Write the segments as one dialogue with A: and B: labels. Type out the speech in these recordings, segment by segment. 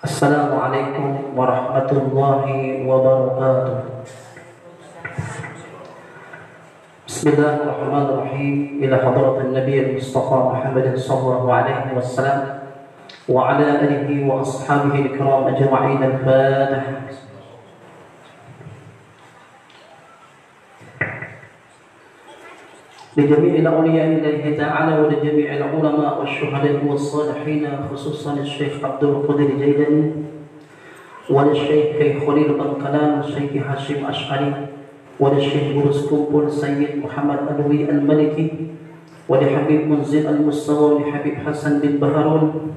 A: Assalamualaikum warahmatullahi wabarakatuh. Bismillahirrahmanirrahim. Ila hadratin Nabi Mustafa Muhammad sallallahu alaihi wasallam wa ala alihi wa ashabihi al-kiram ajma'in. Al-Fatihah. لجميع الأولياء الله تعالى ولجميع العلماء والشهداء والصالحين خصوصا الشيخ عبد القادر الجيلاني وللشيخ خليل بن كلام والشيخ هاشم أشعري وللشيخ بروس كومبول سيد محمد علوي الملكي ولحبيب منزل المستوى ولحبيب حسن بن بهرون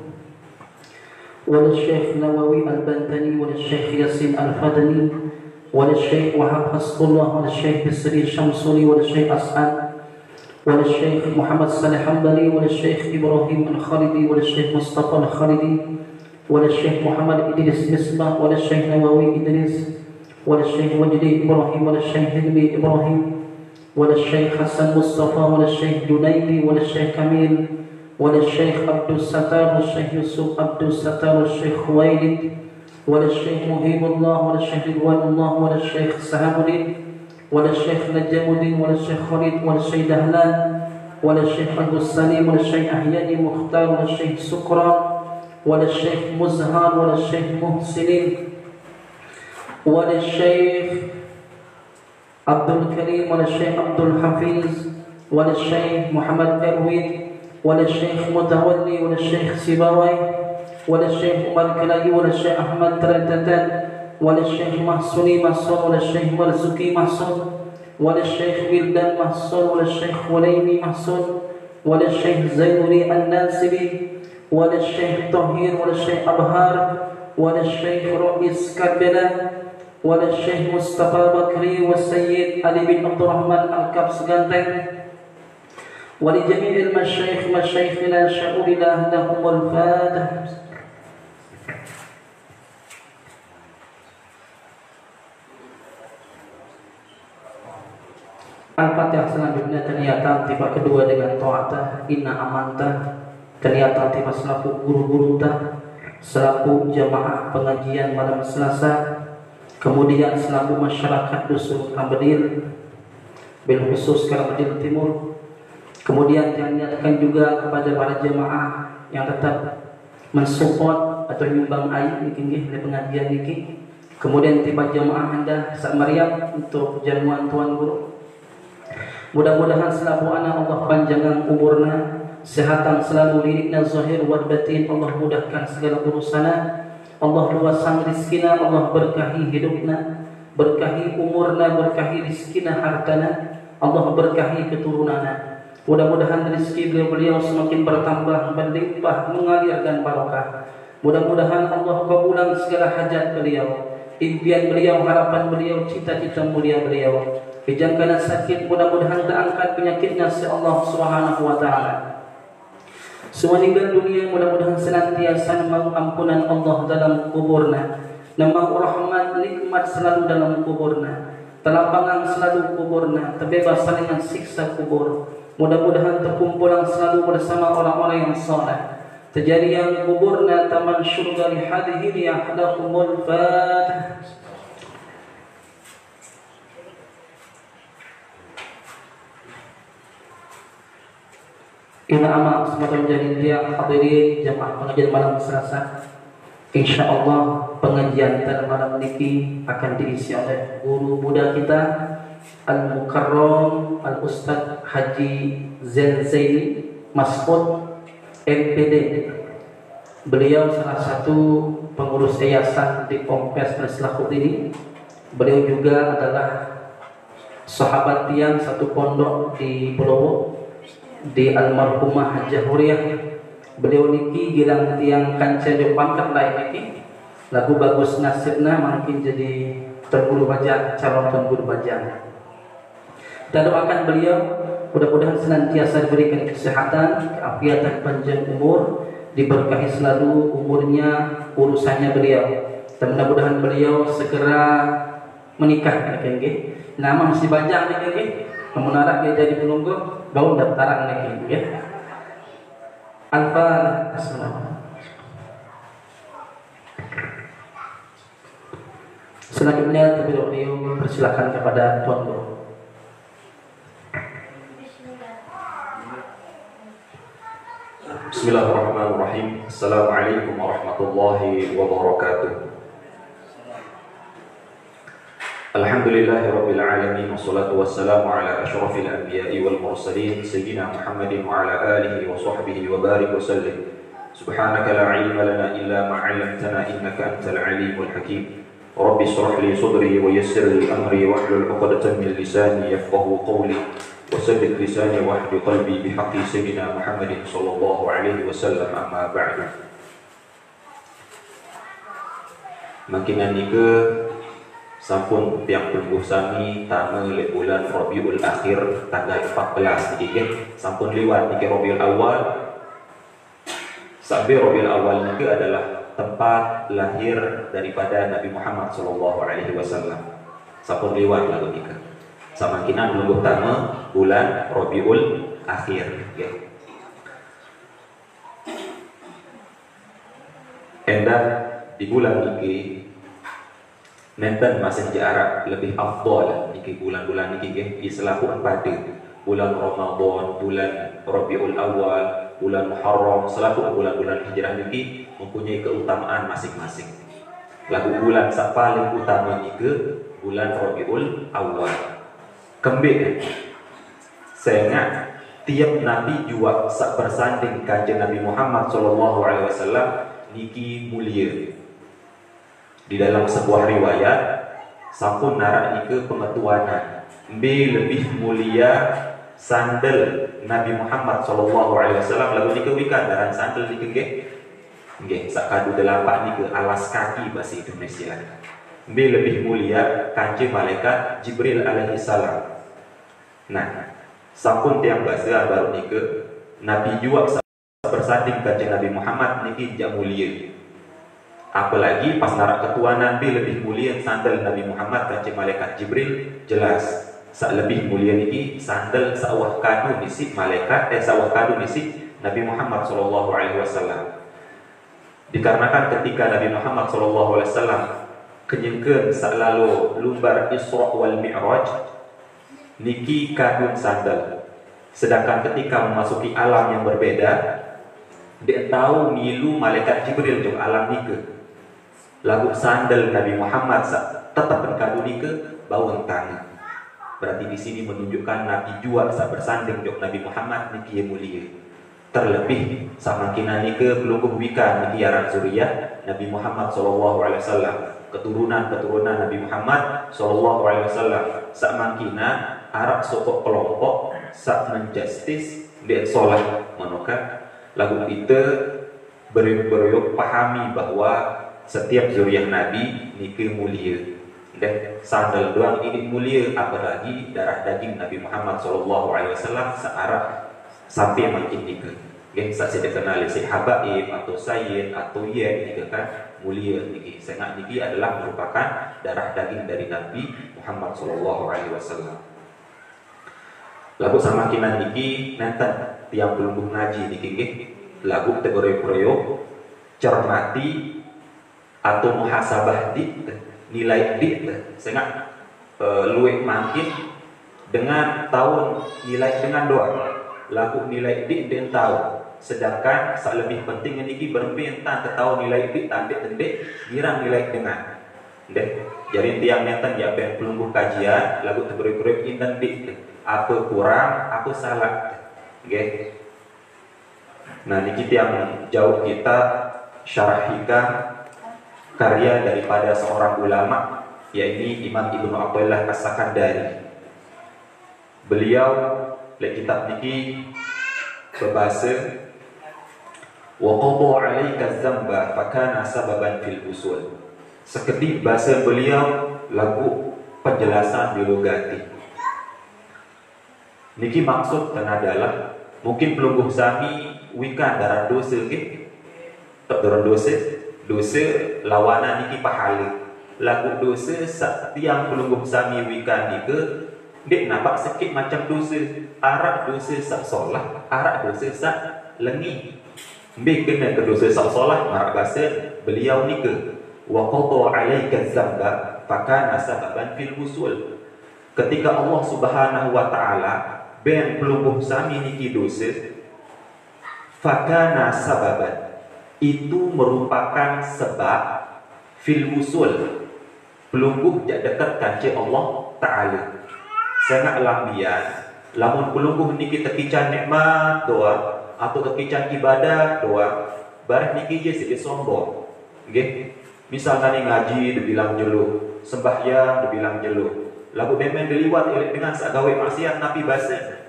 A: وللشيخ نووي البنتني وللشيخ ياسين الفدني وللشيخ وهاب حسب الله وللشيخ بسري الشمسوني وللشيخ أسعد وللشيخ محمد صالح حنبلي وللشيخ إبراهيم الخالدي وللشيخ مصطفى الخالدي وللشيخ محمد إدريس مصباح وللشيخ نووي إدريس وللشيخ وجدي إبراهيم وللشيخ هلمي إبراهيم وللشيخ حسن مصطفى وللشيخ جنيدي وللشيخ كميل وللشيخ عبد الستار والشيخ يوسف عبد الستار والشيخ خويلد وللشيخ مهيب الله وللشيخ رضوان الله وللشيخ سهام الدين وللشيخ نجم الدين وللشيخ خالد وللشيخ دهلان وللشيخ عبد السليم وللشيخ أحياني مختار وللشيخ سكران وللشيخ مزهر وللشيخ محسنين وللشيخ عبد الكريم وللشيخ عبد الحفيظ وللشيخ محمد أرويد وللشيخ متولي وللشيخ سيباوي وللشيخ عمر كلاي وللشيخ أحمد ترددان وللشيخ محسوني محسون وللشيخ مرزوقي محسون وللشيخ ولدان محسون وللشيخ وليمي محسون وللشيخ زينوري الناسبي وللشيخ طهير وللشيخ أبهار وللشيخ رئيس كربلاء وللشيخ مصطفى بكري والسيد علي بن عبد الرحمن الكبس غانتين ولجميع المشايخ مشايخنا شاء الله لهم الفاتحة. Al-Fatihah. Selanjutnya kenyataan tiba kedua dengan ta'atah inna amantah, kenyataan tiba selaku guru-guru tah, selaku jamaah pengajian malam Selasa, kemudian selaku masyarakat dusun Kambedil bil khusus Kambedil Timur, kemudian dinyatakan juga kepada para jamaah yang tetap mensupport atau nyumbang air niki pengajian niki, kemudian tiba jamaah Anda sak Maryam untuk jamuan tuan guru. Mudah-mudahan selalu anak Allah panjangkan umurna, sehatan selalu lirikna zahir wal batin, Allah mudahkan segala urusana, Allah luaskan rizkina, Allah berkahi hidupna, berkahi umurna, berkahi rizkina hartana, Allah berkahi keturunana. Mudah-mudahan rizki beliau semakin bertambah, berlimpah, mengalir dan barokah. Mudah-mudahan Allah kabulan segala hajat beliau, impian beliau, harapan beliau, cita-cita mulia beliau. Dijangkana sakit, mudah-mudahan terangkat penyakitnya si Allah Subhanahu wa taala. Semua meninggal dunia mudah-mudahan senantiasa nama ampunan Allah dalam kuburna, nama rahmat nikmat selalu dalam kuburna, telapangan selalu kuburna, terbebas dengan siksa kubur. Mudah-mudahan terkumpulan selalu bersama orang-orang yang saleh. Terjadi yang kuburna taman syurga li hadihi yahdahumul fatih. Ina amal semata menjadi dia hadirin jamaah pengajian malam Selasa. InsyaAllah pengajian pada malam ini akan diisi oleh guru muda kita Al-Mukarram Al-Ustadz Haji Zaini Mas'ud MPD. Beliau salah satu pengurus yayasan di Pompes Maslahut ini. Beliau juga adalah sahabat tiang satu pondok di Pulau di almarhumah Hajah Huriah. Beliau niki gilang tiang kanca di pangkat lain niki lagu bagus nasibna makin jadi Tuan Guru Bajang, calon Tuan Guru Bajang. Kita doakan beliau mudah-mudahan senantiasa diberikan kesehatan, keafiatan, panjang umur, diberkahi selalu umurnya, urusannya beliau. Dan mudah-mudahan beliau segera menikah nggih. Nama mesti Bajang nggih. Memunarak dia jadi penunggu, gaun daftaran nggih. Al-Fatihah. Selanjutnya beliau persilakan kepada Tuan Guru.
B: Bismillahirrahmanirrahim. Assalamualaikum warahmatullahi wabarakatuh. Alhamdulillahirabbil alamin wassalatu wassalamu ala asyrafil anbiya'i wal mursalin sayyidina Muhammadin wa ala alihi wa sahbihi wa barik wa sallim. Subhanaka la ilma lana illa ma 'allamtana innaka antal alimul hakim. Rabbi shrah li sadri wa yassir li amri wahlul 'uqdatam min lisani yafqahu qawli wa sabbit lisani wahdi qalbi bihaqqi sayyidina Muhammadin sallallahu alaihi wasallam amma ba'du. Makin ke sampun tiang tunggu sami tanggal bulan Rabiul Akhir tanggal 14 niki sampun liwat niki Rabiul Awal. Sampai Rabiul Awal niki adalah tempat lahir daripada Nabi Muhammad sallallahu alaihi wasallam. Sampun liwat lagu niki. Samakinan belum pertama bulan Rabiul Akhir ya. Endah di bulan niki nenten masih jarak lebih afdal niki bulan-bulan niki nggih iselaku pada bulan Ramadan, bulan Rabiul Awal, bulan Muharram selaku bulan-bulan hijrah niki mempunyai keutamaan masing-masing. Lagu bulan sak paling utama niki bulan Rabiul Awal. Kembali saya ingat tiap Nabi juga sak bersanding kanjeng Nabi Muhammad sallallahu alaihi wasallam niki mulia. Di dalam sebuah riwayat sampun narak niki pengetuanan lebih mulia sandal Nabi Muhammad sallallahu alaihi wasallam lalu niki wikan daran sandal niki nggih sak kadu delapan niki alas kaki bahasa Indonesia. Lebih mulia kanjeng malaikat Jibril alaihi salam. Nah, sampun tiang bahasa baru niki Nabi juga bersanding kanjeng Nabi Muhammad niki jak mulia. Apalagi pas narak ketuanan lebih mulia sandal Nabi Muhammad kanjeng malaikat Jibril jelas sak lebih mulia niki sandal sawah kadu nisik malaikat sawah kadu nisik Nabi Muhammad sallallahu alaihi wasallam. Dikarenakan ketika Nabi Muhammad sallallahu alaihi wasallam kenyengkeun sak lalu lumbar Isra wal Mi'raj niki kadun sandal. Sedangkan ketika memasuki alam yang berbeda dia tahu milu malaikat Jibril jong alam nike. Lagu sandal Nabi Muhammad tetap kadun nike bawang tangan. Berarti di sini menunjukkan Nabi jua bersanding jong Nabi Muhammad niki yang mulia. Terlebih sama kina nike pelungguh wika niki yaran zuriyah Nabi Muhammad sallallahu alaihi wasallam. Keturunan Nabi Muhammad sallallahu alaihi wasallam sak mangkina Arab sokok kelompok sak menjustis dia solat menokat lagu itu beriuk pahami bahwa setiap zuriyah Nabi niki mulia dan sandal doang ini mulia apalagi darah daging Nabi Muhammad sallallahu alaihi wasallam sak Arab sampai makin niki nggih sak dikenal si habaib atau sayyid atau ye niki kan mulia niki. Sangat niki adalah merupakan darah daging dari Nabi Muhammad sallallahu alaihi wasallam. Lagu sama kinan niki nenten tiang pelungguh ngaji niki nggih. Lagu teori-teori cermati atau muhasabah nilai sangat luwih makin dengan tahun nilai dengan doa. Lagu nilai dan tahu. Sedangkan sak lebih penting niki berpintan ke tahu nilai tandek girang nilai dengan. Jadi tiang nenten ya ben pelungguh kajian lagu teori-teori inten apa kurang, apa salah. Okay. Nah, niki tiang jauh kita syarahkan karya daripada seorang ulama yaitu Imam Ibnu Athaillah As-Sakandari. Beliau le kitab niki berbahasa wa qada 'alaika dzamba fa kana sababan fil usul. Sekedip bahasa beliau lagu penjelasan biologati. Niki maksud dan adalah mungkin pelungguh sami wikan darah dosa ke, tak darah dosa lawanan niki pahala. Lagu dosa tiang pelungguh sami wikan nike, dek nampak sikit macam dosa. Arak dosa sak solah, arak dosa sak lengi. Mbek kena ke dosa sak solah, marak bahasa beliau nike. Wa qada 'alaika dzamba fakana sababan fil wusul. Ketika Allah Subhanahu wa taala ben pelungguh sami niki dosa, fakana sababan, itu merupakan sebab fil wusul, pelungguh jak dekat kanci Allah taala. Sangat lambian lamun pelungguh niki tekican nikmat doa atau tekican ibadah doa, bareh niki je sedih sombong. Nggih. Misalnya ni ngaji dibilang jelo, sembahyang dibilang jelo. Lagu demen diliwat elek dengan sagawai maksiat napi basa.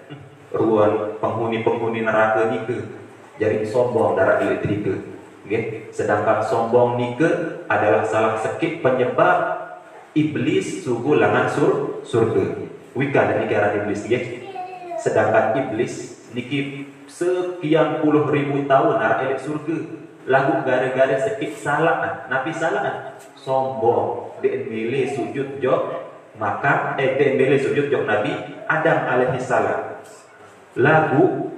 B: Ruan penghuni-penghuni neraka nike jadi sombong darah elektrika. Nggih. Sedangkan sombong nike adalah salah sekit penyebab iblis suku langan surga. Wika dan niki arah iblis nggih. Sedangkan iblis niki sekian puluh ribu tahun arah elek surga. Lagu gara-gara sedikit salah, nabi salah, sombong, dia milih sujud jok, maka dia milih sujud jok Nabi Adam alaihi salam. Lagu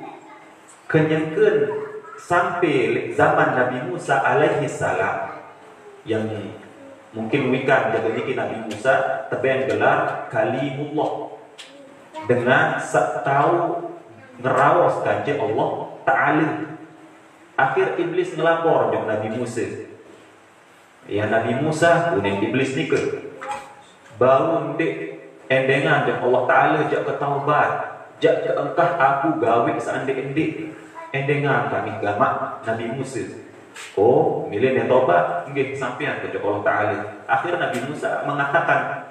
B: kenyangkan sampai zaman Nabi Musa alaihi salam, yang mungkin wikan jaga niki Nabi Musa teben gelar kalimullah dengan tahu ngerawas kanji Allah Ta'ala. Akhir iblis ngelapor jok Nabi Musa. Ya Nabi Musa, unik iblis ni ke? Baru dek endengan jok Allah Ta'ala jak ketaubat. Jak engkah aku gawe seandek-endek. Endengan kami gamak Nabi Musa. Oh, milih dia taubat. Nggih, sampean ke jok Allah Ta'ala. Akhir Nabi Musa mengatakan,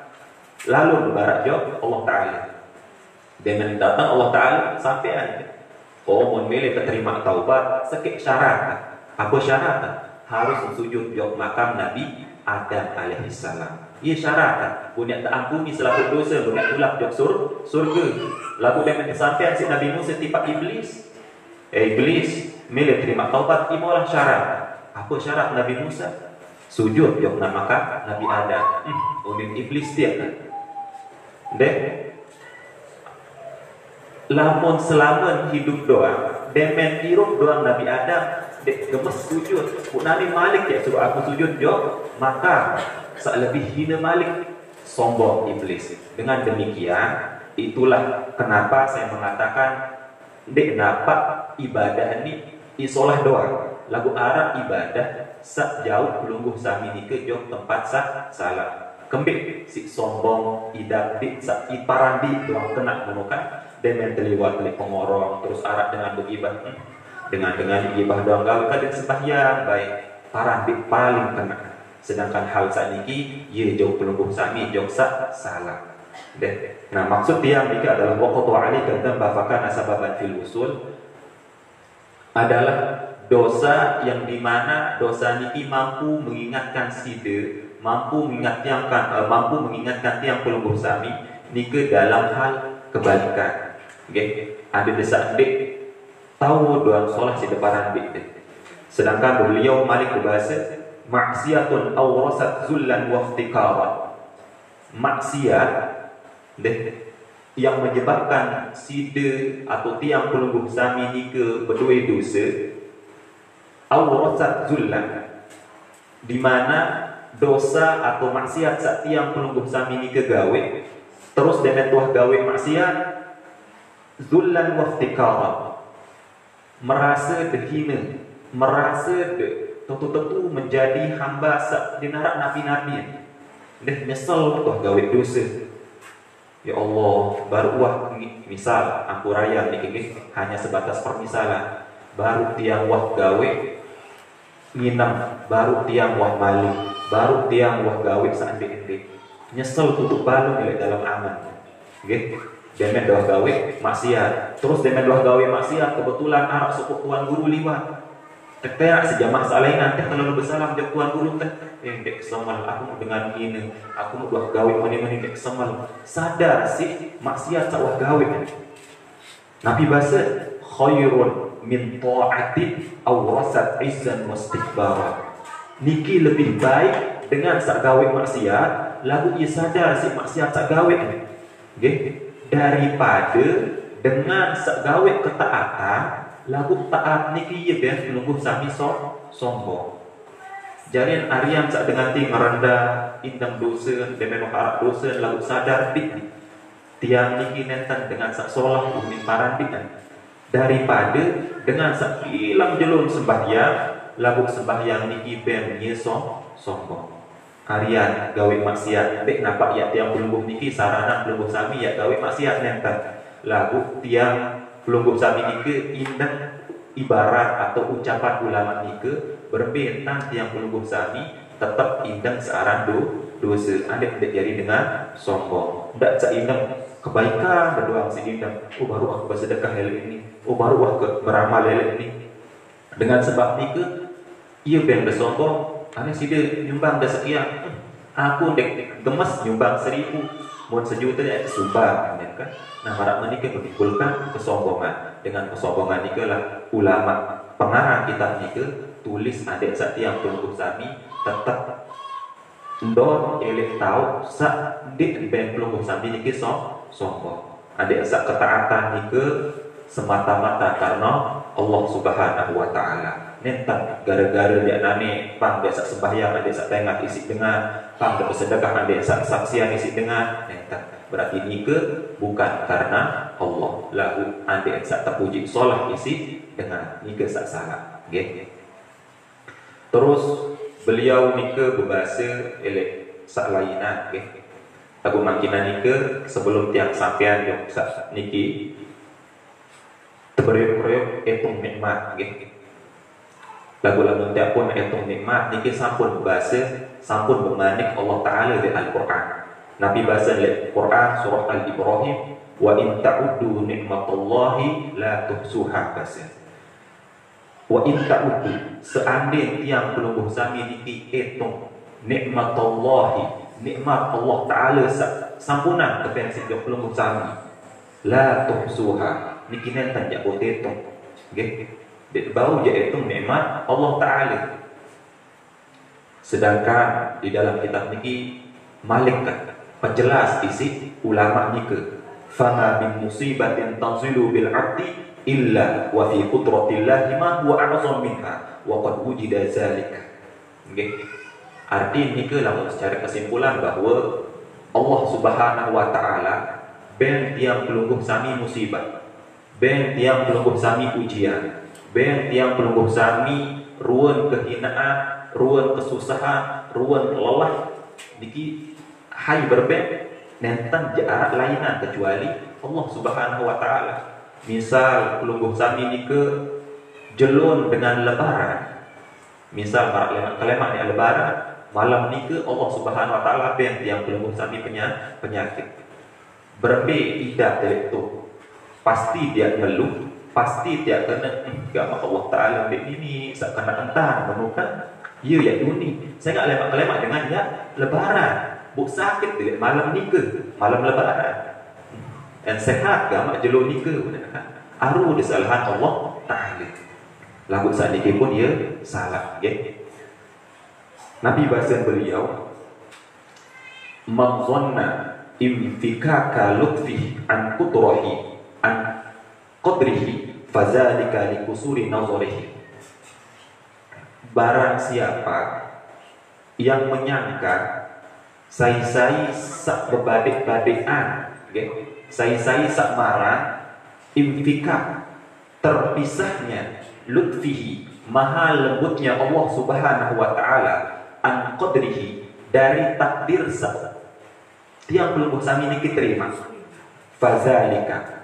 B: lalu berbarak jok Allah Ta'ala. Dengan datang Allah Ta'ala, sampean. Oh, mau milih keterima taubat, sekik syarat. Apa syarat? Harus sujud jok makam Nabi Adam alaihi salam. Ia syarat. Punya tak ampuni selaku dosa, punya tulak jok surga. Lalu dengan kesampaian si Nabi Musa tipak iblis. Iblis milih terima taubat, imolah syarat. Apa syarat Nabi Musa? Sujud jok makam Nabi Adam. Unik iblis dia kan. Dek. Lamun selama hidup doang, demen hirup doang Nabi Adam, dek gemes sujud. Punani Malik ya suruh aku sujud jok, maka lebih hina Malik, sombong iblis. Dengan demikian, itulah kenapa saya mengatakan dek nampak ibadah ini isolah doang. Lagu arah ibadah sak jauh pelungguh sami nike jok tempat salah. Kembik si sombong idak dik sak iparandi doang kena menukan. Dengan terliwat oleh pengorong terus arak dengan begibah dengan gibah doang gawe kadang sembahyang baik parah paling kena. Sedangkan hal saat ini ye jauh pelungguh sami jauh salah deh. Nah maksud yang ini adalah waqtu alika dzamba fakana sababan fil usul, adalah dosa yang dimana dosa niki mampu mengingatkan side, mampu mengingatkan tiang pelungguh sami niki dalam hal kebalikan. Okay. Ada desa dik tahu doang solah si depan dik. Sedangkan beliau Malik berbahasa maksiatun awrasat zullan wa iftikaran. Maksiat deh yang menyebabkan side atau tiang pelungguh sami ni ke berdua dosa awrasat zullan, di mana dosa atau maksiat sak tiang pelungguh sami ni ke gawe terus dengan tuah gawe maksiat zullan wa iftikaran, merasa dehina, merasa tentu-tentu menjadi hamba dinarak nabi-nabi. Deh nyesel tuh gawe dosa. Ya Allah, baru wah misal aku raya niki hanya sebatas permisalan. Baru tiang wah gawe nginam, baru tiang wah maling, baru tiang wah gawe seandek-endek. Nyesel tutup balung dalam aman. Nggih. Demen doa gawe maksiat. Terus demen doa gawe maksiat kebetulan arak suku tuan guru liwat. Tetap sejamaah salainan teh kalau bersalam jawab tuan guru teh dek kesemal aku mau dengan ini aku mau buat gawe mani dek kesemal sadar sih maksiat sawah gawe. Nabi bahasa khairun min ta'ati awrasat izzan wastikbara. Niki lebih baik dengan sak gawe maksiat lagu ia sadar si maksiat sak gawe okay? Daripada dengan sak gawe ketaatan lagu taat niki ia biar menunggu sami sombong. Jarian Aryan sak dengan ting merendah indang dosa demen harap dosa lagu sadar dik tiang niki nenten dengan sak solah umin parandikan daripada dengan sak hilang jelun sembahyang lagu sembahyang niki ben sombong. Harian gawe maksiat bek nampak ya tiang pelungguh niki sarana pelungguh sami ya gawe maksiat nenten lagu tiang pelungguh sami niki indang ibarat atau ucapan ulama niki berbentang tiang pelungguh sami tetap indang searan dosa anda tidak jadi dengan sombong tidak seindang kebaikan berdoa seindang baru aku bersedekah hari ini baru aku beramal hari ini dengan sebab niki ia ben bersombong ane sida nyumbang dah sekian aku dek gemes nyumbang 1000 mun sejuta ya sumbang kan nah harap menikah menimbulkan kesombongan dengan kesombongan nikalah ulama pengarang kitab nikah tulis adik setiap tunggu sami tetap ndor elek tahu sak dik ben tunggu sami niki sombong adik sak ketaatan nikah semata-mata karena Allah Subhanahu wa taala. Nentak gara-gara dia nane pang dia sak sembahyang dia sak tengah isi dengan pang dia bersedekah dia sak saksian isi dengan nentak berarti nikah bukan karena Allah lahu ande sak terpuji solah isi dengan nikah sak salah okay? Terus beliau nikah berbahasa elek sak lainan okay? Aku makinan nikah sebelum tiang sampean yang sak niki terberuk-beruk etung nikmat okay? Lagu-lagu tiap pun etung nikmat niki sampun bahasa sampun bermanik Allah Ta'ala di Al-Quran. Nabi bahasa di Quran surah Al-Ibrahim wa in ta'uddu nikmatallahi la tuhsuha bahasa wa in ta'uddu seandainya tiang pelungguh sami niki etung nikmatallahi nikmat Allah Ta'ala sampunan kepensi jok pelungguh sami la tuhsuha niki nenten jak botetung okay? Baru je itu nikmat Allah Ta'ala. Sedangkan di dalam kitab niki malaikat penjelas isi ulama nikah fama min musibatin tanzilu bil abdi illa wa fi qudratillahi ma huwa a'zam minha wa qad wujida zalika. Okay? Arti nikah lah secara kesimpulan bahawa Allah Subhanahu wa taala ben tiang pelungguh sami musibah, ben tiang pelungguh sami ujian, ben tiang pelungguh sami ruan kehinaan, ruan kesusahan, ruan lelah niki hai berben nenten jarak lainan kecuali Allah Subhanahu wa taala. Misal pelungguh sami nike jelun dengan lebaran. Misal marak kelemak ni lebaran, malam nike Allah Subhanahu wa taala ben tiang pelungguh sami penyakit. Berbe idah itu pasti dia ngeluh, pasti dia kena enggak Allah Ta'ala ini sak kena entar menukan ya ya duni saya enggak lemak-lemak dengan ya lebaran buk sakit dia malam nikah malam lebaran dan sehat gak mak jelo nikah aru disalahan Allah Ta'ala lagu saat nikah pun ya salah okay? Nabi bahasa beliau man dhanna imfikaka lutfi an qudrahi an qadrihi fazalika likusuri nazarihi. Barang siapa yang menyangka sai-sai sak bebadik-badikan okay? Sai-sai sak marah infika terpisahnya lutfihi maha lembutnya Allah Subhanahu wa taala an qadrihi dari takdir sak tiang pelungguh sami niki terima fazalika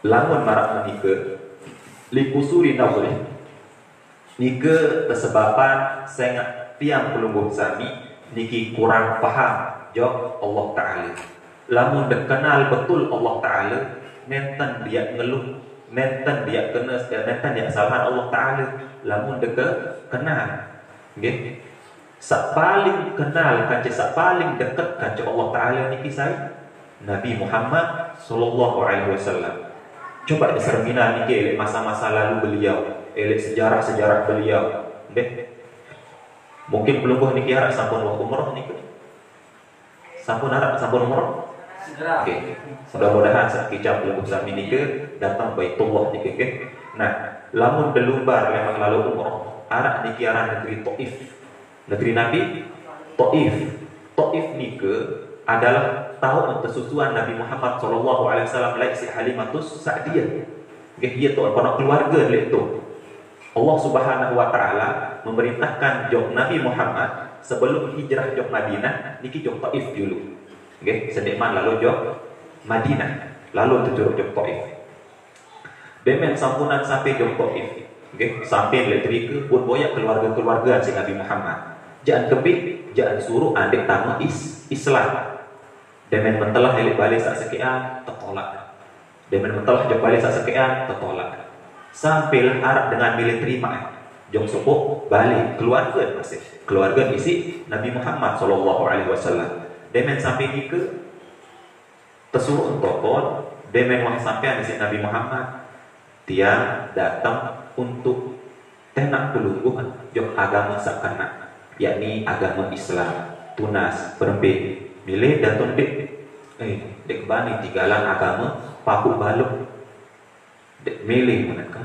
B: lamun marak menikah likusuri nazri nikah tersebabkan sangat tiang pelungguh sami niki kurang faham jawab Allah Ta'ala lamun dah kenal betul Allah Ta'ala nenten dia ngeluh nenten dia kena nenten dia kesalahan Allah Taala lamun deke kenal nggih sak paling kenal kanca sak paling dekat kanca Allah Taala niki saya Nabi Muhammad sallallahu alaihi wasallam. Coba disermina niki elek masa-masa lalu beliau, elek sejarah-sejarah beliau. Nggih. Mungkin pelungguh niki harap sampun umroh niki. Sampun harap sampun umroh. Oke. Mudah-mudahan sak kicap pelungguh sami niki datang Baitullah niki nggih. Nah, lamun delumbar memang lalu umroh, arah niki arah negeri Taif. Negeri Nabi Taif. Taif niki adalah tahun kesusuan Nabi Muhammad sallallahu alaihi wasallam laik si Halimatus Sa'diyah. Nggih ieu tu anak keluarga lek tu. Allah Subhanahu wa taala memerintahkan jog Nabi Muhammad sebelum hijrah jog Madinah niki jog Taif dulu. Nggih, sedekman lalu jog Madinah, lalu tujuh jog Taif. Demen sampunan sampai jog Taif. Nggih, sampai lek rike pun boyak keluarga-keluarga si Nabi Muhammad. Jangan kebik, jangan suruh adik tamu Islam. Demen mentelah elik balik sak sekian tertolak. Demen mentelah jog balik sak sekian tertolak. Sampai harap dengan milik terima jog sopo balik keluarga masih keluarga isi Nabi Muhammad sallallahu alaihi wasallam. Demen sampai ke tersuruh untuk pon demen wah sampai isi Nabi Muhammad dia datang untuk tenak pelungguhan jog agama sakana yakni agama Islam tunas berbe milih dan tunduk dek bani tigalan agama paku baluk dek milih mereka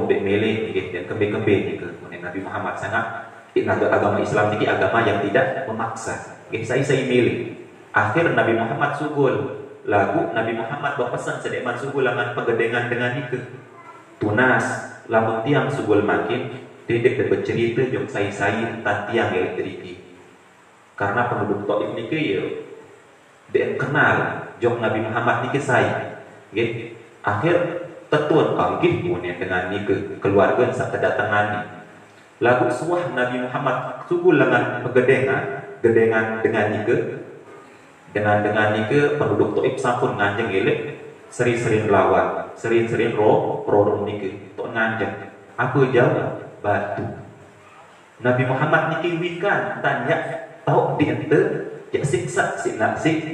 B: dek milih gitu dan kembe-kembe gitu Nabi Muhammad sangat agama Islam ini agama yang tidak memaksa gitu saya milih akhir Nabi Muhammad sugul lagu Nabi Muhammad berpesan sedekman sugul langan pegedengan dengan itu tunas lamun tiang sugul makin dedek dan bercerita jok saya tentang tiang elektriki karena penduduk Taif niki ya dia kenal jok Nabi Muhammad niki saya nggih akhir tetun nggih kemudian dengan niki keluarga sak kedatangan ni lagu suah Nabi Muhammad suku lengan gedengan dengan niki penduduk Taif sampun nganjeng elek seri-seri lawan seri-seri roh niki tok nganjeng apa jawab batu Nabi Muhammad niki wikan tanya tahu diente ya siksa si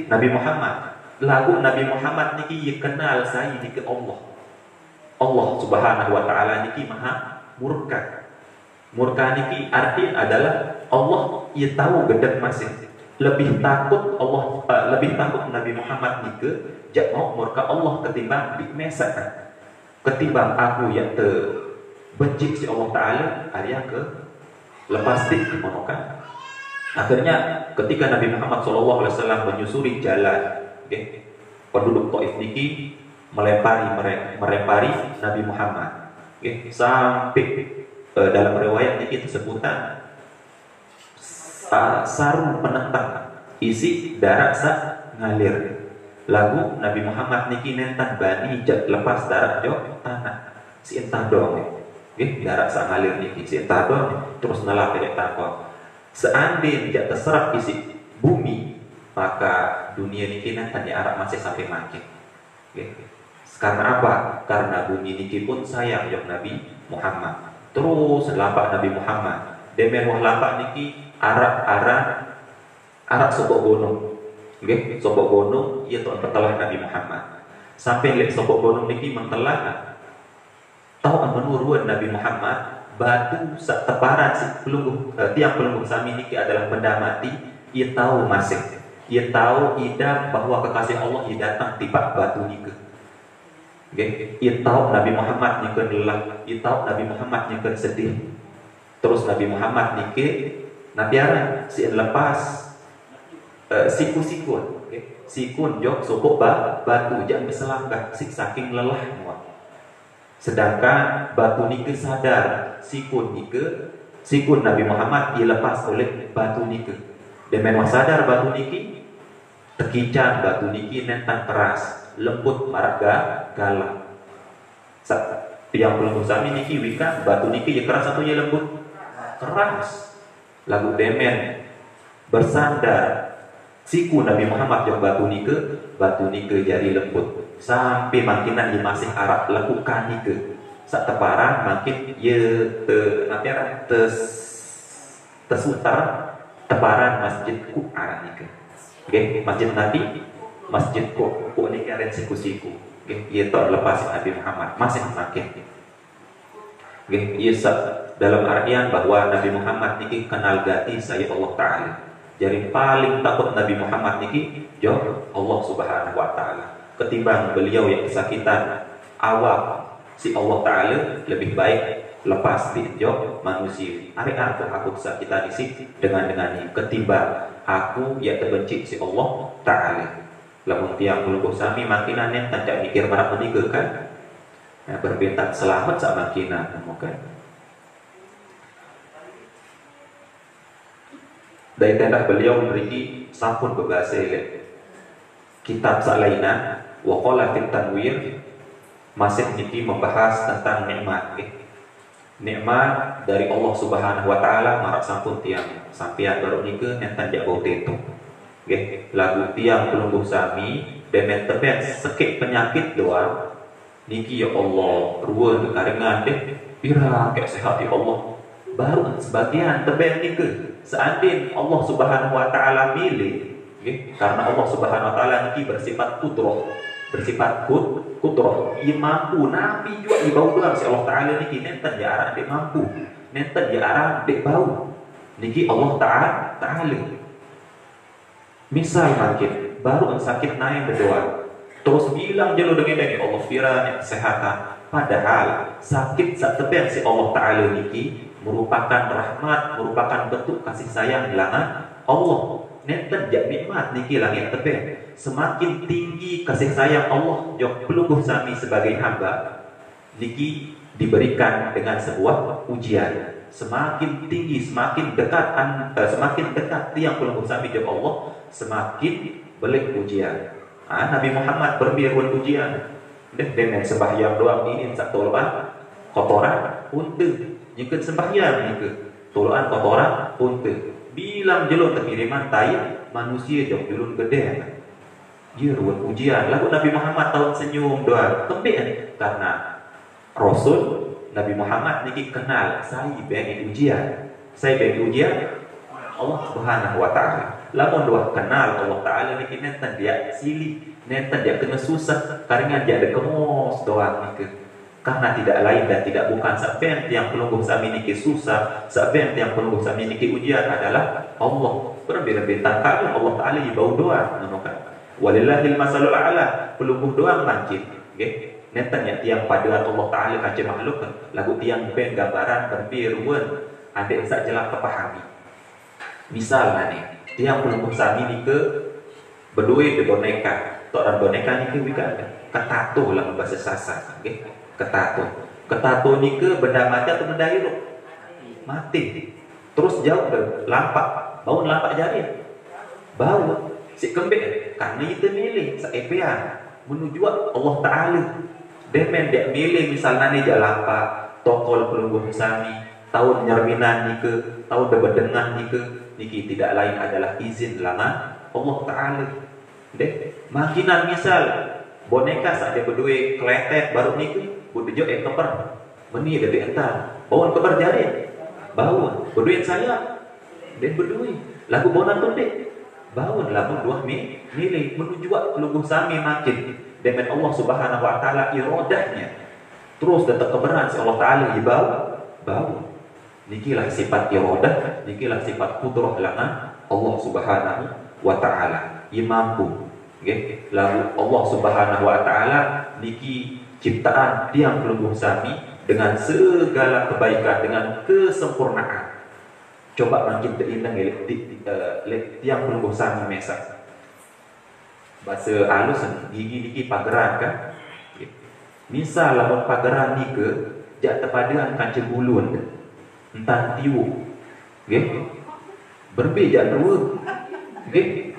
B: Nabi Muhammad lagu Nabi Muhammad niki kenal saya niki Allah Subhanahu wa taala niki maha murka niki arti adalah Allah ia tahu gedek masih lebih takut Nabi Muhammad niki jak mau murka Allah ketimbang dimesakan ketimbang aku yang benci si Allah taala area ke lepas tik kemonokan. Akhirnya ketika Nabi Muhammad SAW menyusuri jalan, penduduk Taif niki melempari Nabi Muhammad, sampai dalam riwayat niki tersebutan sarung penentang isi darah sak ngalir. Lagu Nabi Muhammad niki nentan bani jak lepas darah jok tanah si entah dong, darah sak ngalir niki si entah dong terus nalap kayak takwa. Seandainya tidak terserap isi bumi, maka dunia ini nanti Arab masih sampai makin. Karena apa? Karena bumi ini pun sayang yang Nabi Muhammad. Terus lapak Nabi Muhammad. Demen wah lapak niki Arab sopok gunung. Sopok gunung ia tuan bertelah Nabi Muhammad. Sampai lek sopok gunung niki mentelah tahu menuruan Nabi Muhammad. Batu sak teparan si tiang pelungguh sami niki adalah benda mati. Ia tahu masih, ia tahu idam bahwa kekasih Allah ia datang tiba batu niki. Ia tahu Nabi Muhammad niki lelah, ia tahu Nabi Muhammad niki sedih. Terus Nabi Muhammad niki nabiaran si lepas sikun jok sokok batu jangan berselangkah saking lelah muat. Sedangkan batu nike sadar sikun Nabi Muhammad dilepas oleh batu nike. Dan memang sadar batu niki tekican batu niki nentang keras lembut marga galak. Yang belum sami niki wika batu niki ya keras atau ya lembut keras. Lagu demen bersandar siku Nabi Muhammad jong batu nike jari lembut sampai makinan dia masih Arab lakukan nike sak teparan makin ye tersutar teparan masjid ku arah nike. Okay? Masjid Nabi, masjid ku nike aren siku-siku. Okay? Ye tak lepas Nabi Muhammad masih makin. Okay? Ye dalam artian bahwa Nabi Muhammad niki kenal gati saya Allah Taala. Jadi paling takut Nabi Muhammad niki jauh Allah Subhanahu wa taala. Ketimbang beliau yang kesakitan awak si Allah Taala lebih baik lepas di jauh manusia. Are aku kita disi dengan ini ketimbang aku yang terbenci si Allah Taala. Lamun tiang melungkuh sami makinan yang tidak mikir para menikah kan. Nah, berbintang selamat sama makinan kan. Dari tanda beliau memberi sampun berbahasa kitab salainan waqala fit tanwir masih niki membahas tentang nikmat. Nikmat dari Allah Subhanahu wa taala marak sampun tiang sampean baru nike nenten jak bau teto. Nggih, lagu tiang pelungguh sami demen tepen sekik penyakit doa niki ya Allah ruweun karengan deh pira kek sehat ya Allah. Baru sebagian teben nike seandainya Allah Subhanahu wa taala milih, okay? Karena Allah Subhanahu wa taala niki bersifat kudrah, bersifat kudrah, ia mampu nabi juga di bau doang si Allah taala niki nenten ya arah dek mampu, nenten ya arah dek bau. Niki Allah taala. Misal makin baru sakit naik berdoa, terus bilang jelo dengan Allah firman kesehatan, padahal sakit sak teben si Allah taala niki merupakan rahmat, merupakan bentuk kasih sayang bilangan Allah. Nenten jak nikmat niki langit tebeh. Semakin tinggi kasih sayang Allah jok pelungguh sami sebagai hamba niki diberikan dengan sebuah ujian. Semakin tinggi, semakin dekat tiang pelungguh sami jok Allah, semakin belik ujian. Nabi Muhammad berbiarun ujian. Dengan sembahyang doang ini satu kotoran untuk nyikut sembahyang nyikut tuluan kotoran untuk bilang jelun terkiriman tai manusia jauh jelun gede dia ruwet ujian lalu Nabi Muhammad tahun senyum doa kembali karena Rasul Nabi Muhammad niki kenal saya bagi ujian Allah Subhanahu wa taala lamun doa kenal Allah taala niki nenten dia silih nenten dia kena susah karena dia ada kemos doa niki. Karena tidak lain dan tidak bukan sampai yang pelungguh sami niki susah, sampai yang pelungguh sami niki ujian adalah Allah. Berbeda-beda kali Allah Taala bau doa menukan. Walillahil masalul a'la, pelungguh doa mancin. Nggih. Nenten ya tiang paduan Allah Taala kancing makhluk lagu tiang ben gambaran berpiruan ande sak jelas kepahami. Misal nih, tiang pelungguh sami niki berdua de boneka. Tok boneka niki wikan ketato lah bahasa sasa, nggih. Ketato nike benda mati atau benda hidup mati terus jauh dari lampak bau lampak jari bau si kembek karena itu milih seepian menuju Allah Taala demen dia milih misalnya nih lampak tokol pelungguh sami tahun nyerminan nike tahun bebedengan niki tidak lain adalah izin lama Allah Taala deh makinan misal boneka saat dia berdua kletek baru nike budijo keper meni dari entar bawaan keper jari bawaan berduit saya dan berduit lagu bonan tunde bawaan lagu dua milih menuju pelungguh sami makin dengan Allah Subhanahu wa taala irodahnya terus datang keberan si Allah taala bau nikilah sifat irodah nikilah sifat kudrah lana Allah Subhanahu wa taala mampu okay? Lalu Allah Subhanahu wa taala niki ciptaan tiang pelungguh sami dengan segala kebaikan dengan kesempurnaan. Coba makin terindang tiang pelungguh sami mesa. Bahasa halus gigi pageran kan. Misal lamun pageran nike jak tepadean kancing bulun entan tiu. Nggih. Berbeda dua. Nggih.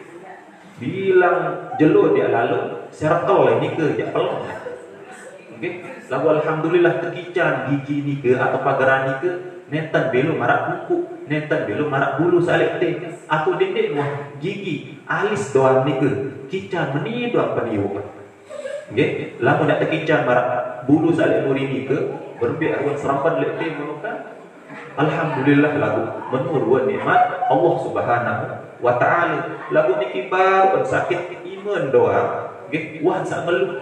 B: Bilang jelo dia lalu circle nike jak pelong. Okay? Lagu alhamdulillah tekican gigi ni ke atau pagaran ni ke nenten belum marak kuku, nenten belum marak bulu salib teh atau dendek wah gigi alis doang ni ke kican meni doang peniuk. Okay? Lagu nak tekican marak bulu salib muri ni ke berbik awan serampan lek teh menukan. Alhamdulillah lagu menurut nikmat Allah Subhanahu wa taala. Lagu niki baru sakit iman doang. Okay? Wah sak ngeluh.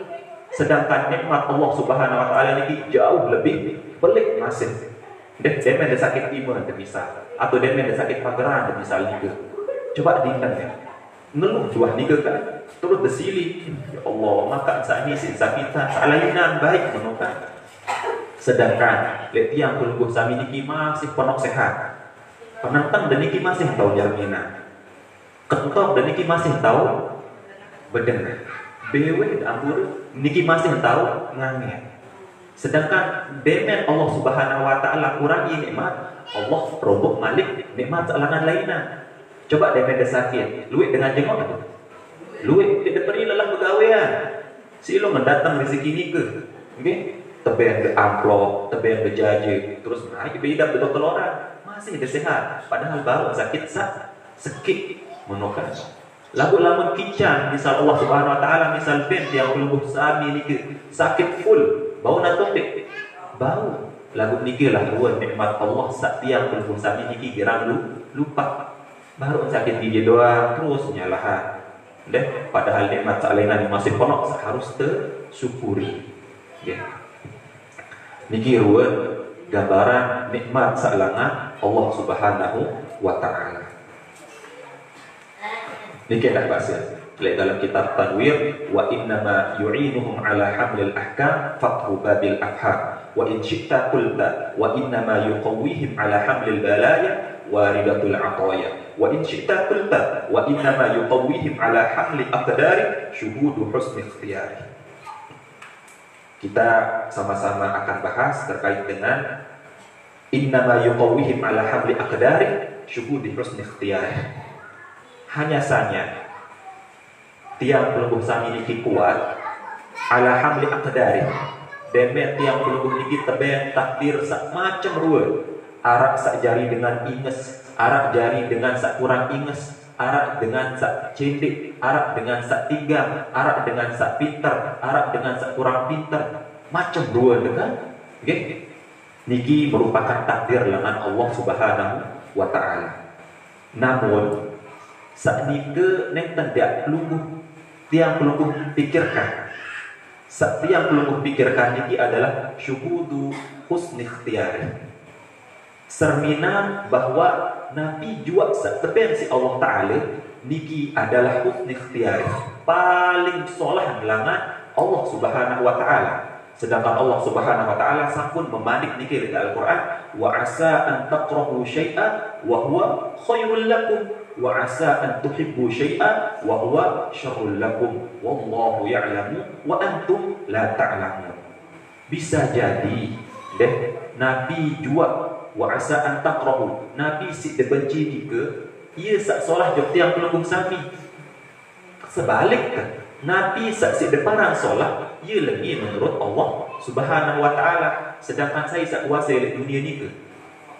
B: Sedangkan nikmat Allah Subhanahu wa taala niki jauh lebih pelik masih. Demen ada sakit iman terpisah atau demen ada sakit pageran terpisah liga. Coba diingat ya. Ngeluh juah niga kan terus desili. Ya Allah, maka saat ini sakitan salainan baik menukan. Sedangkan lek tiang kulungguh sami niki masih penuh sehat. Penentang dan niki masih tahu jarmina. Kentok dan niki masih tahu bedenah. Bewe ampur niki masih tahu ngangin. Sedangkan demen Allah Subhanahu wa taala kurangi nikmat, Allah roboh malik nikmat selangan lainnya. Coba demen sakit, luwek dengan jengok itu. Luwek tidak beri lelah pegawaian. Si lo mendatang rezeki ni ke. Nggih, tebeng ke amplop, tebeng ke jaje, terus naik beda betul orang. Masih ada sehat, padahal baru sakit sekit menukan. Lagu lamun kican misal Allah Subhanahu wa taala misal ben yang kulungguh sami niki sakit full bau natopik bau lagu niki lah ruan nikmat Allah sak tiang kulungguh sami niki gerang lupa baru sakit gigi doang terus nyalahan deh padahal nikmat salena masih penuh harus tersyukuri ya niki ruan gambaran nikmat salangan Allah Subhanahu wa taala. Niki dah bahasa. Lihat dalam kitab Tanwir, wa innama yu'inuhum ala hamlil ahkam fathu babil afham. Wa in syi'ta qulta wa innama yuqawwihim ala hamlil balaya waridatul ataya. Wa in syi'ta qulta wa innama yuqawwihim ala hamli aqdari syuhudu husni ikhtiyari. Kita sama-sama akan bahas terkait dengan innama yuqawwihim ala hamli aqdari syuhudu husni ikhtiyari. Hanya saja tiang pelungguh sami niki kuat ala hamli aqdari demet tiang pelungguh niki tebeng takdir sak macam ruwe arak sak jari dengan inges arak jari dengan sak kurang inges arak dengan sak cendik arak dengan sak tiga arak dengan sak pinter arak dengan sak kurang pinter macam ruwe dengan okay? Niki merupakan takdir lengan Allah Subhanahu wa taala. Namun saat nike neng tidak pelungguh tiang pelungguh pikirkan. Saat tiang pelungguh pikirkan niki adalah syuhudu husni ikhtiyari. Cerminan bahwa Nabi jua setebeng si Allah Ta'ala niki adalah husni ikhtiyari paling solah langan Allah Subhanahu wa Ta'ala. Sedangkan Allah Subhanahu wa Ta'ala sampun memanik niki di Al-Qur'an wa asa an taqrahu syai'an wa huwa khairul lakum wa asa an tuhibbu syai'an wa huwa syarrul lakum wallahu ya'lamu wa antum la ta'lamun. Bisa jadi deh Nabi jua wa asa an taqrahu Nabi si debenci dike ia sak solah jok tiang pelungguh sami. Sebalik kan Nabi sak si deparang solah ia lagi menurut Allah Subhanahu wa taala. Sedangkan saya sak kuasa di dunia ni ke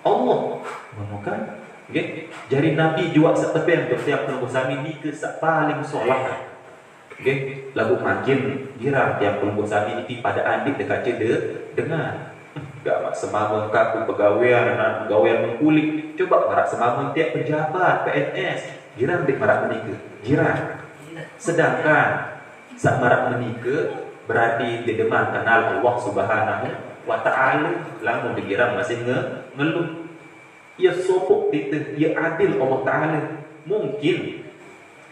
B: Allah menukan. Okay? Jadi Nabi jua setepeng untuk tiap pelungguh sami ni ke sak paling solah. Okay? Lagu makin girang tiap pelungguh sami ni pada andik dekat cede dengan gak mak semamon kaku pegawaian dan pegawaian mengkulik. Coba marak semamon tiap pejabat PNS girang dik marak menikah girang. Sedangkan sak marak menikah berarti di deman kenal Allah Subhanahu wa taala lamun digirang masih ngeluh. Ia sopok itu, ia adil Allah Ta'ala. Mungkin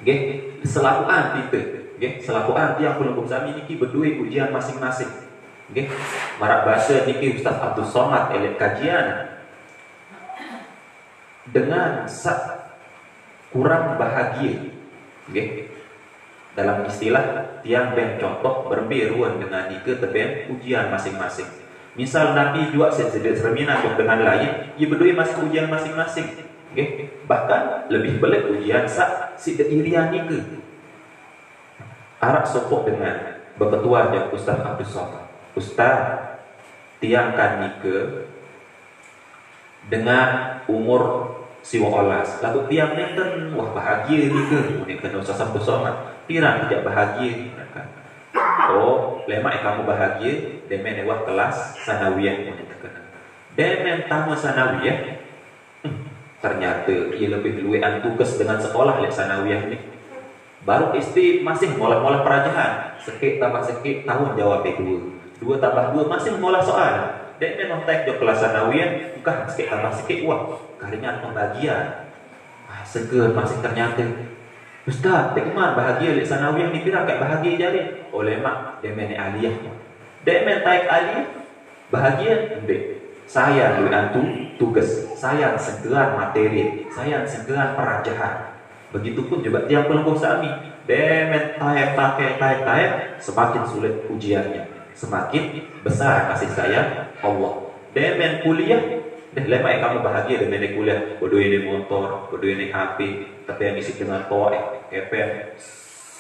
B: okay, selakuan itu okay, selakuan yang pelungguh sami niki berdua ujian masing-masing okay. Marak bahasa niki Ustaz Abdul Somad elek kajian dengan kurang bahagia okay. Dalam istilah tiang ben contoh berberuan dengan niki teben ujian masing-masing. Misal Nabi juga sedek cerminan dengan lain, ia berdua masih ujian masing-masing. Okay? Bahkan lebih belik ujian sak si irian nike. Arak sopok dengan berketua yang Ustaz Abdul Somad. Ustaz, tiang kan nikah dengan umur siwa olas. Lalu tiang nenten, wah bahagia nikah. Kemudian kena usah sampai somat. Pirang tidak bahagia. Oh, lemak kamu bahagia. Demen wah kelas sanawiyah. Demen tamu sanawiyah. Ternyata ia lebih luwean tugas dengan sekolah lek sanawiyah ni. Baru istri masih molah-molah perajahan. Sekit tambah sekit tahun jawab dua. 2 tambah 2 masih mengolah soal. Dan memang tak jauh kelas sanawiyah, bukan sikit tambah sikit wah. Karingan pembagian. Seger masih ternyata. Ustaz, tak kemana bahagia lek sanawiyah ni kira kayak bahagia jari. Oleh mak, dia main aliyah. Dia main taik aliyah. Bahagia endek. Saya antu tugas. Saya segeran materi. Saya segeran perajahan. Begitupun juga tiang pelengkuh sami. Dia main taik. Semakin sulit ujiannya. Semakin besar kasih sayang Allah. Demen kuliah, lemah kamu bahagia dengan kuliah. Bodoh ini motor, bodoh ini HP, tapi yang isi dengan toa, kepen,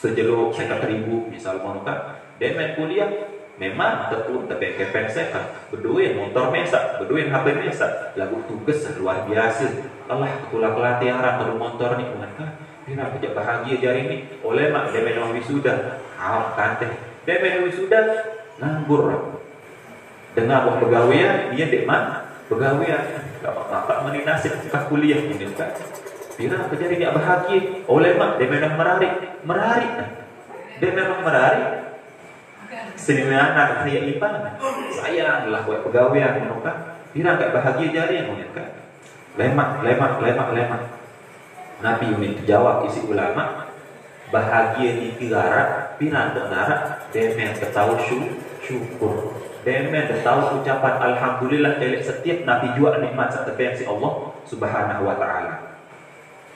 B: sejeluk 50.000 misal mau kan. Demen kuliah, memang betul tapi kepen sekat. Bodoh ini motor mesak, bodoh ini HP mesak. Lagu tugas luar biasa. Allah ketulah pelatihan atau motor ni kan. Dia tidak bahagia jari ini. Oleh mak demen wisuda, kan teh. Demen wisuda nganggur dengan buah pegawaian dia dek man pegawaian bapak meninasib ke kuliah mungkin kan bila terjadi dia bahagia oleh mak dia memang merarik dia memang merarik seni anak saya ipan saya adalah buat pegawaian kan bila tak bahagia jari mungkin kan lemak Nabi Yunus jawab isi ulama bahagia di negara pirang negara dia memang ketahu syukur. Demen tahu ucapan alhamdulillah dari setiap nabi jua nikmat serta si Allah Subhanahu wa taala.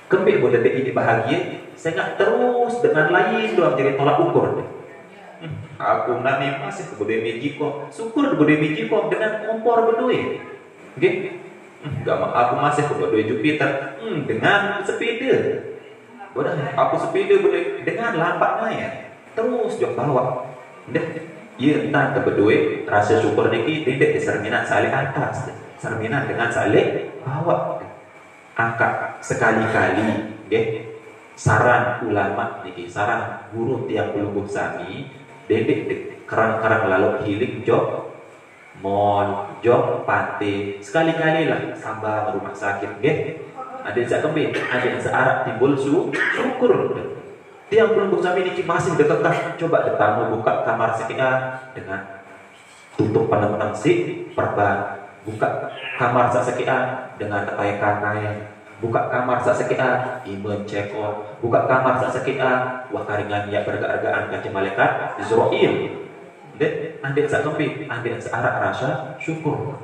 B: Kembali boleh ini bahagia, saya terus dengan lain doang jadi tolak ukur. Aku nabi masih boleh mijiko, syukur boleh mijiko dengan kompor berdua. Okey. Aku masih berdua Jupiter dengan sepeda. Bodoh, aku sepeda boleh dengan lampak naik. Terus jok bawa. Ia entah berdua rasa syukur niki tidak diserminan salih atas, serminan dengan salih bawah. Angkat sekali-kali, saran ulama niki, saran guru tiang pelungguh sami, dedek kerang-kerang lalu hiling jok, mon jok pantai sekali-kali lah sambar rumah sakit, Ada yang kembali, ada yang searak timbul syukur. Tiang pelungguh sami ini masih dekat coba tamu buka kamar sekian dengan tutup penentang si perban, buka kamar sekian dengan tekai buka kamar sekian iman cekor, buka kamar sekian wah karingan ya berga-argaan kaci malaikat Israel. Dan ada yang kembali, ada yang searak rasa syukur.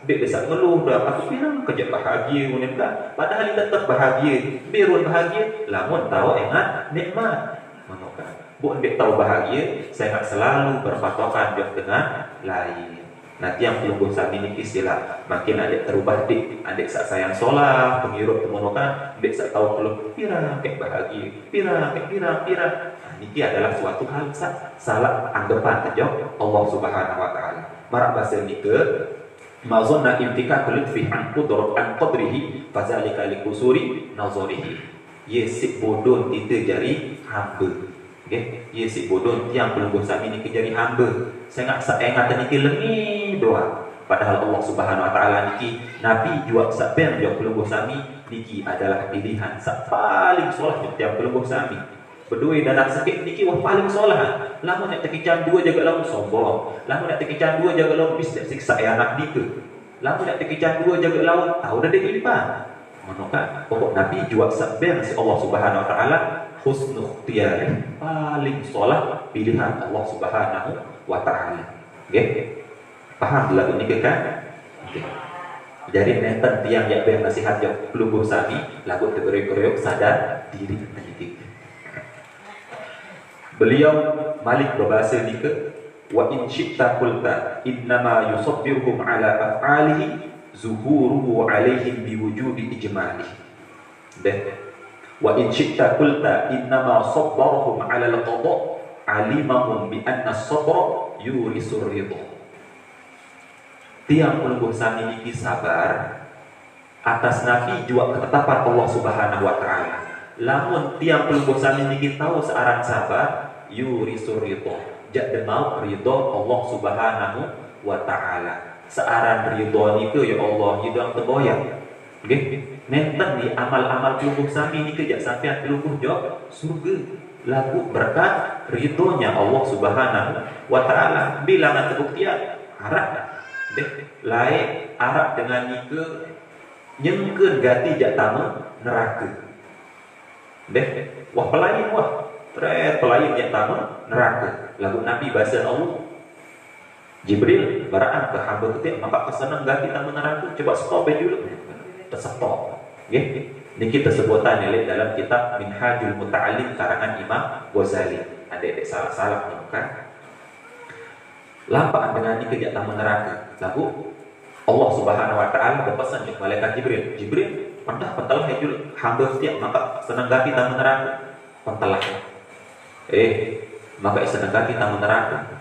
B: Dia bisa ngeluh dah aku bilang kerja bahagia kan padahal dia tetap bahagia birun bahagia lamun tahu ingat nikmat kan bukan dia tahu bahagia saya nak selalu berpatokan dengan lain nanti yang pelungguh sami ini istilah makin adik terubah adik sayang solat pengirup temukan adik tahu kalau pirang kayak bahagia pirang ini adalah suatu hal salah anggapan terjauh Allah Subhanahu wa taala marak bahasa nikah ma zanna imtikak lutfi an qadrihi fazalika likusuri nazarihi yesik bodon kita jari hamba yesik bodon yang pelungguh sami ni jari hamba sangat saengatan ni lengi doa padahal Allah Subhanahu wa taala niki nabi jua saben yang pelungguh sami niki adalah pilihan paling solah yang pelungguh sami berdua dalam sakit niki wah paling solah lamun nak tekicam dua jaga lamun sombong lamun nak tekicam dua jaga lamun bis siksa anak dika lamun nak tekicam dua jaga lamun tahu dah dia ilipan manokan pokok nabi jua sabben si Allah Subhanahu wa taala husnul ikhtiyar paling solah pilihan Allah Subhanahu wa taala paham lagu ni kan jadi nenten tiang yang ber nasihat yang pelungguh sami lagu tergerak sadar diri beliau Malik berbahasa ni ke wa in syi'ta qulta innama yusabbiruhum ala af'alihi zuhuruhu alaihim biwujudi ijmalihi wa in syi'ta qulta innama sabbaruhum ala al-qada alimahum bi anna sabra yurisur ridha. Tiang pelungguh sami niki sabar atas nabi juga ketetapan Allah Subhanahu wa taala. Lamun tiang pelungguh sami niki tahu searan sabar yurisur ridha. Jak demau ridha Allah Subhanahu wa taala. Searan ridha niku ya Allah hidang teboyak. Nggih, nenten di amal-amal pelungguh sami niki jak sampean pelungguh jog surga. Lagu berkat ridhonya Allah Subhanahu wa taala. Bilangan kebuktian harap deh lain Arab dengan nike nyengkeun gati jak tamu neraka. Deh, wah pelayan wah. Tret pelayan jak tamu neraka. Lagu Nabi bahasa Allah. Jibril baraan ke hamba ketik maka kesenang gati tamu neraka. Coba stop dulu. Terstop. Nggih. Niki tersebutan oleh dalam kitab Minhajul Muta'allim karangan Imam Ghazali. Ada salah-salah bukan? Lampaan dengan niki jak tamu neraka. Lagu Allah Subhanahu wa taala berpesan kepada malaikat Jibril. Jibril, pentelah hajul hamba setiap maka senang gati tamu neraka. Pentelah. Maka senang gati tamu neraka.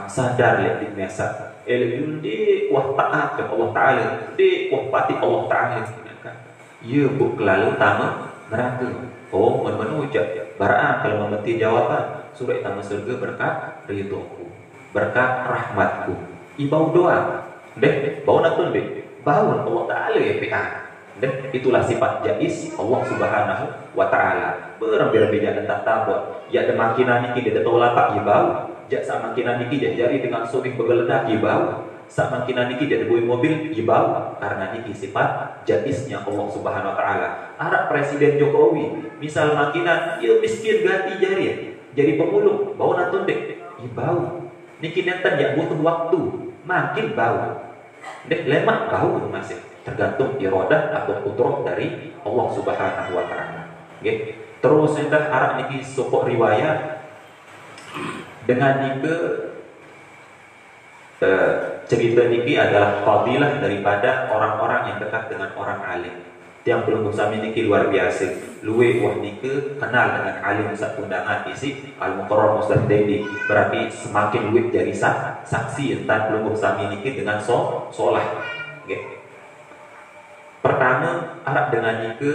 B: Sadar lek biasa. Di wah taat kepada Allah taala. Di wah pati Allah taala. Ya buk lalu tamu neraka. Oh, menuju barang kalau memeti jawaban surah tamu surga berkat ridhoku, berkat rahmatku. Ibau doa. Deh, bau natun deh. Bau Allah taala ya PA. Deh, itulah sifat jais Allah Subhanahu wa taala. Berbeda-beda tentang tabot. Ya ada makinan niki dia tahu lapak ya bau. Jak sak makinan niki dia jari dengan subih begeledak ya bau. Sak makinan niki dia buih mobil ya bau. Karena niki sifat jaisnya Allah Subhanahu wa taala. Arab Presiden Jokowi, misal makinan ya miskin ganti jari ya. Jadi pemulung, bau natun deh. Ya bau. Niki nenten ya butuh waktu. Makin bau. Deh lemak bau masih tergantung iradah atau qudrah dari Allah Subhanahu wa taala. Nggih. Terus endah arah niki sopok riwayat dengan nike cerita niki adalah fadilah daripada orang-orang yang dekat dengan orang alim. Tiang pelungguh sami niki luar biasa. Luwe wah nike kenal dengan alim sak undangan isi Al-Muqarrar Ustaz Dedi. Berarti semakin luwe jadi saksi tentang pelungguh sami niki dengan solah. Okay. Pertama Arab dengan nike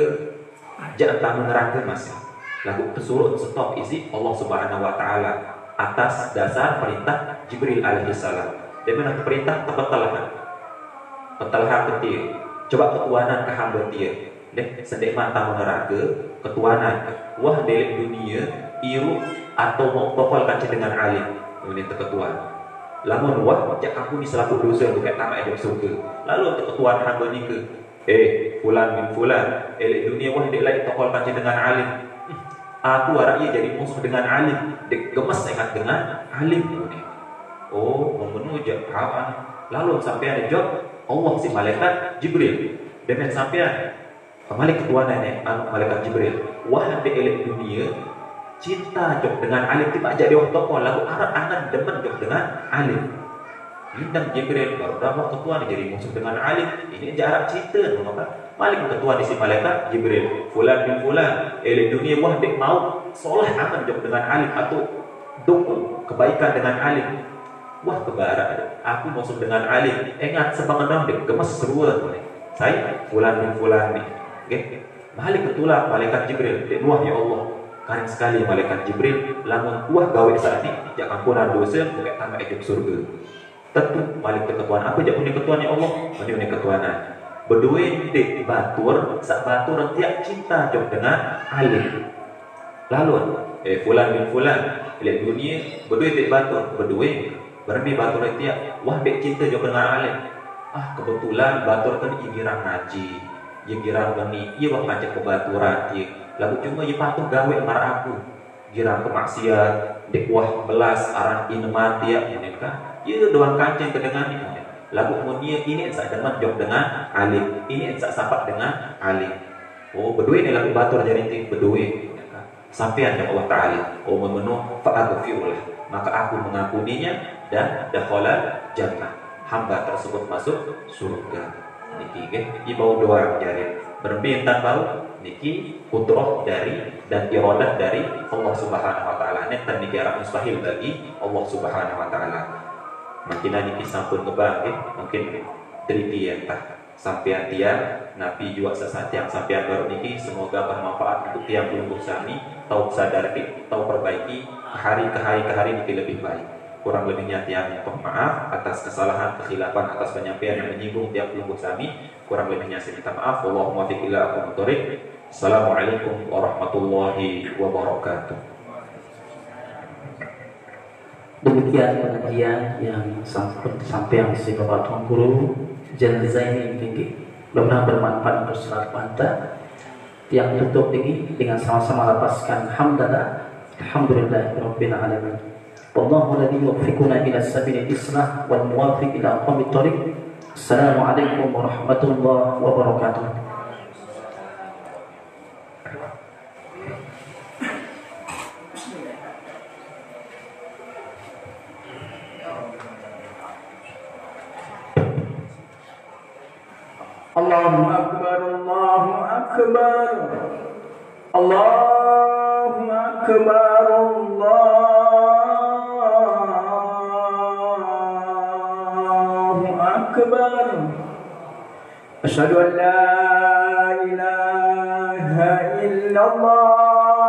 B: jak tamu neraka masih. Lagu kesuruh stop isi Allah Subhanahu wa taala atas dasar perintah Jibril alaihissalam. Dia mana perintah petalahan. Petalahan ketir. Coba ketuanan ke hamba dia. Deh, sedek mata neraka, ketuanan. Wah delik dunia, iru atau mokpokol kaca dengan alim. Ini ketuan. Lamun wah, jak aku diselaku dosa bukan tamak hidup surga. Lalu untuk ketuan hamba ni ke, fulan min fulan, delik dunia wah dek lagi tokol kaca dengan alim. Aku harap ia jadi musuh dengan alim. Dek gemes ingat dengan alim. Oh, memenuhi jawaban. Lalu sampai ada job Allah si malaikat Jibril dengan sampean malaikat ketuanannya malaikat Jibril wah de elek dunia cinta jok dengan alim tiba jadi orang tokoh lalu arab angan demen jok dengan alim lintang Jibril baru dapat ketuan jadi musuh dengan alim ini jarak cinta mengapa malik ketuan si malaikat Jibril fulan bin fulan elek dunia wah dek mau soleh angan jok dengan alim atau dukung kebaikan dengan alim. Wah kebarat, aku masuk dengan alim. Ingat sebangenom dek gemes seruan. Saya fulan bin fulan nih. Oke, balik ketulah malaikat Jibril. Dek wah ya Allah, keren sekali malaikat Jibril. Lamun kuah gawe saat ini, jangan punah dosa, bukan tambah hidup surga. Tentu balik ke ketuan. Apa jak punya ketuan ya Allah? Punya ketuanan. Berdua dek batur, sak batur tiap cinta jok dengan alim. Lalu, fulan bin fulan, lihat dunia berdua dek batur, berdua. Bermi batur tiap wah dek cinta juga dengan alim. Kebetulan batur kan igirang ngaji, igirang beni, iya wah ngajak ke baturan dia. Lalu cuma iya patuh gawe mar aku. Girang kemaksiat, dek wah belas aran inemat dia, ini kan. Iya doang kancing kedengan ini. Lagu munia ini sak demen jog dengan alim, ini sak sapak dengan alim. Oh berdua ini lagu batur jadi tim berdua. Sampai yang Allah Taala, oh memenuh fa'aghfirullah. Maka aku mengampuninya dan dakhala jannah. Hamba tersebut masuk surga. Niki nggih ibau doa jari. Berbintang bau niki kudrah dari dan iradah dari Allah Subhanahu wa taala. nenten niki arah mustahil bagi Allah Subhanahu wa taala. Makin niki sampun ngebangkit mungkin teliti entah sampean tiang Nabi juga sesat yang sampean baru niki semoga bermanfaat untuk tiang pelungguh sami tahu sadar tahu perbaiki ke hari niki lebih baik. Kurang lebihnya tiang mohon maaf atas kesalahan, kekhilafan, atas penyampaian yang menyinggung tiang pelungguh sami. Kurang lebihnya saya minta maaf. Allahumma taufiq ila aqwamit thoriq. Assalamualaikum warahmatullahi wabarakatuh.
A: Demikian pengajian yang sampai si Bapak Tuan Guru Jalan Zaini tinggi. Mudah-mudahan bermanfaat untuk seluruh mata. Yang tutup ini dengan sama-sama lapaskan hamdalah. Alhamdulillahirabbil alamin. Wallahu alladhi yuwaffiquna ila sabilil islah wal muwaffiq ila aqwamit thoriq. Assalamualaikum warahmatullahi wabarakatuh.
C: Allahu akbar, Allahu akbar, Allahu akbar, Allahu akbar. Asyhadu an la ilaha illallah